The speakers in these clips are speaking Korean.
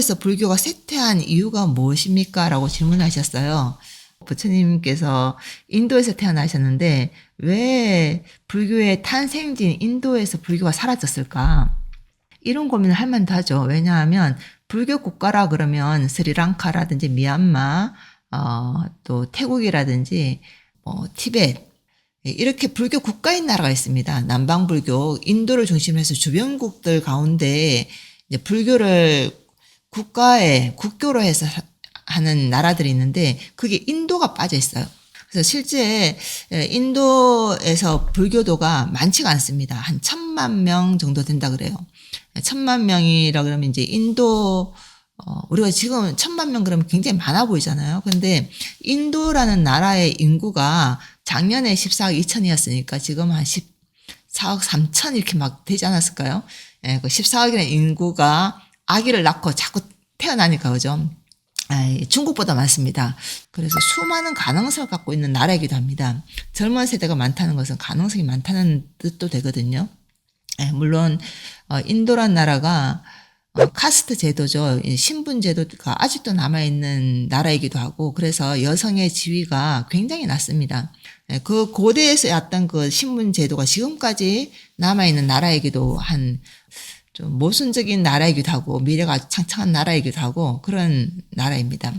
인도에서 불교가 쇠퇴한 이유가 무엇입니까? 라고 질문하셨어요. 부처님께서 인도에서 태어나셨는데 왜 불교의 탄생지인 인도에서 불교가 사라졌을까? 이런 고민을 할 만도 하죠. 왜냐하면 불교 국가라 그러면 스리랑카라든지 미얀마, 또 태국이라든지 티베트, 이렇게 불교 국가인 나라가 있습니다. 남방불교, 인도를 중심으로 해서 주변국들 가운데 이제 불교를 국교로 해서 하는 나라들이 있는데 그게 인도가 빠져 있어요. 그래서 실제 인도에서 불교도가 많지가 않습니다. 한 1,000만 명 정도 된다 그래요. 1,000만 명이라 그러면 이제 인도 우리가 지금 1,000만 명 그러면 굉장히 많아 보이잖아요. 근데 인도라는 나라의 인구가 작년에 14억 2천이었으니까 지금 한 14억 3천 이렇게 막 되지 않았을까요? 예, 그 14억이라는 인구가 아기를 낳고 자꾸 태어나니까 그죠? 중국보다 많습니다. 그래서 수많은 가능성을 갖고 있는 나라이기도 합니다. 젊은 세대가 많다는 것은 가능성이 많다는 뜻도 되거든요. 물론 인도란 나라가 카스트 제도죠. 신분 제도가 아직도 남아있는 나라이기도 하고 그래서 여성의 지위가 굉장히 낮습니다. 그 고대에서 였던 그 신분 제도가 지금까지 남아있는 나라이기도 한 좀 모순적인 나라이기도 하고 미래가 창창한 나라이기도 하고 그런 나라입니다.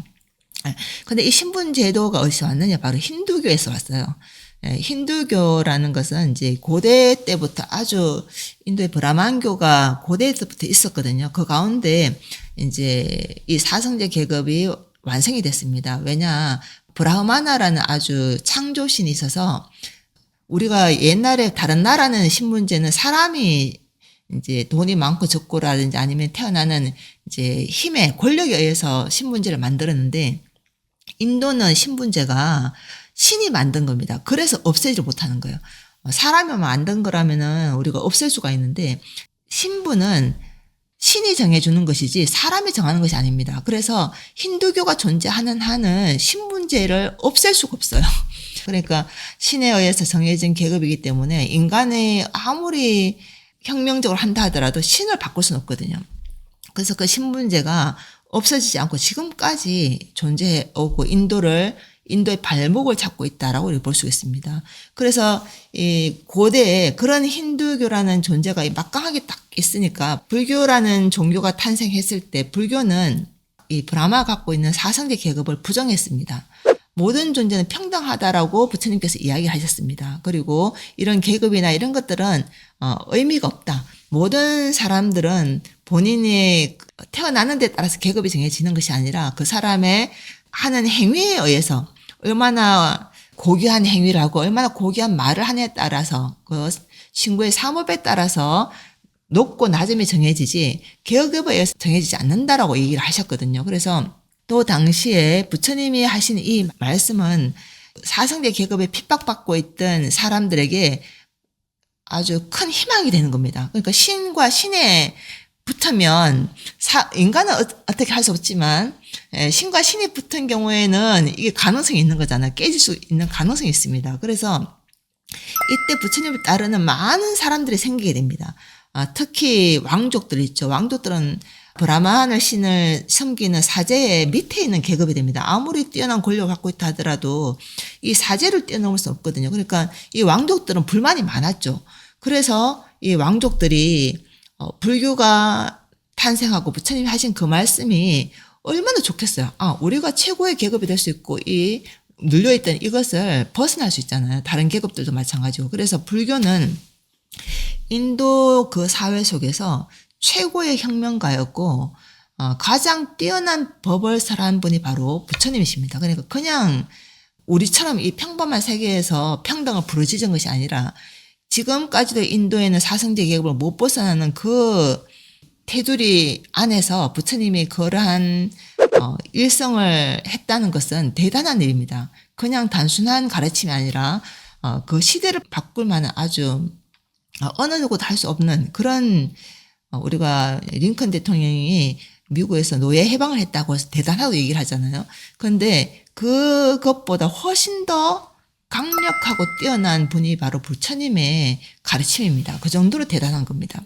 근데 이 신분 제도가 어디서 왔느냐? 바로 힌두교에서 왔어요. 힌두교라는 것은 이제 고대 때부터 아주 인도의 브라만교가 고대 때부터 있었거든요. 그 가운데 이제 이 사성제 계급이 완성이 됐습니다. 왜냐? 브라흐마나라는 아주 창조신이 있어서 우리가 옛날에 다른 나라는 신분제는 사람이 이제 돈이 많고 적고라든지 아니면 태어나는 이제 힘에 권력에 의해서 신분제를 만들었는데 인도는 신분제가 신이 만든 겁니다. 그래서 없애지 못하는 거예요. 사람이 만든 거라면은 우리가 없앨 수가 있는데 신분은 신이 정해주는 것이지 사람이 정하는 것이 아닙니다. 그래서 힌두교가 존재하는 한은 신분제를 없앨 수가 없어요. 그러니까 신에 의해서 정해진 계급이기 때문에 인간이 아무리 혁명적으로 한다 하더라도 신을 바꿀 수는 없거든요. 그래서 그 신분제가 없어지지 않고 지금까지 존재해 오고 인도의 발목을 잡고 있다라고 볼 수 있습니다. 그래서 이 고대에 그런 힌두교라는 존재가 막강하게 딱 있으니까 불교라는 종교가 탄생했을 때 불교는 이 브라마 갖고 있는 사성제 계급을 부정했습니다. 모든 존재는 평등하다라고 부처님께서 이야기하셨습니다. 그리고 이런 계급이나 이런 것들은 의미가 없다. 모든 사람들은 본인이 태어나는 데 따라서 계급이 정해지는 것이 아니라 그 사람의 하는 행위에 의해서 얼마나 고귀한 행위를 하고 얼마나 고귀한 말을 하느냐에 따라서 그 신구의 사업에 따라서 높고 낮음이 정해지지 계급에 의해서 정해지지 않는다라고 얘기를 하셨거든요. 그래서 또 당시에 부처님이 하신 이 말씀은 사성제 계급에 핍박받고 있던 사람들에게 아주 큰 희망이 되는 겁니다. 그러니까 신과 신에 붙으면 인간은 어떻게 할 수 없지만 신과 신이 붙은 경우에는 이게 가능성이 있는 거잖아요. 깨질 수 있는 가능성이 있습니다. 그래서 이때 부처님을 따르는 많은 사람들이 생기게 됩니다. 특히 왕족들 있죠. 왕족들은 브라마하늘 신을 섬기는 사제의 밑에 있는 계급이 됩니다. 아무리 뛰어난 권력을 갖고 있다 하더라도 이 사제를 뛰어넘을 수 없거든요. 그러니까 이 왕족들은 불만이 많았죠. 그래서 이 왕족들이 불교가 탄생하고 부처님이 하신 그 말씀이 얼마나 좋겠어요. 우리가 최고의 계급이 될 수 있고 이 눌려있던 이것을 벗어날 수 있잖아요. 다른 계급들도 마찬가지고. 그래서 불교는 인도 그 사회 속에서 최고의 혁명가였고 가장 뛰어난 법을 설한 분이 바로 부처님이십니다. 그러니까 그냥 우리처럼 이 평범한 세계에서 평등을 부르짖은 것이 아니라 지금까지도 인도에는 사성제 계급을 못 벗어나는 그 테두리 안에서 부처님이 그러한 일성을 했다는 것은 대단한 일입니다. 그냥 단순한 가르침이 아니라 그 시대를 바꿀 만한 아주 어느 누구도 할 수 없는 그런 우리가 링컨 대통령이 미국에서 노예 해방을 했다고 해서 대단하다고 얘기를 하잖아요. 그런데 그것보다 훨씬 더 강력하고 뛰어난 분이 바로 부처님의 가르침입니다. 그 정도로 대단한 겁니다.